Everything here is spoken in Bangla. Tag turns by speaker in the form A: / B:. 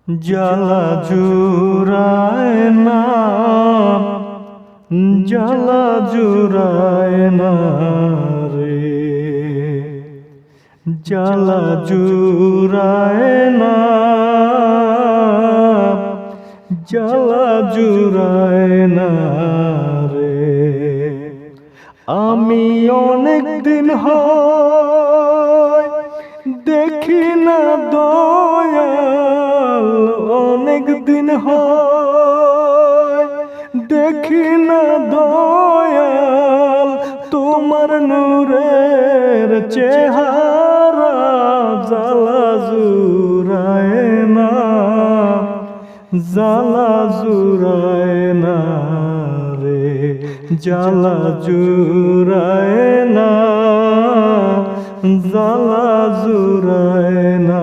A: জ্বালা জুড়ায় না, জ্বালা জুড়ায় না রে, জ্বালা জুড়ায় না, জ্বালা জুড়ায় না রে। আমি অনেক দিন হয় দেখি না দয়াল, অনেক দিন হয় দেখি না দয়াল তোমার নূরের চেহারা। জ্বালা জুড়ায় না, জ্বালা জুড়ায় না রে, জ্বালা জুড়ায় না, জ্বালা জুড়ায় না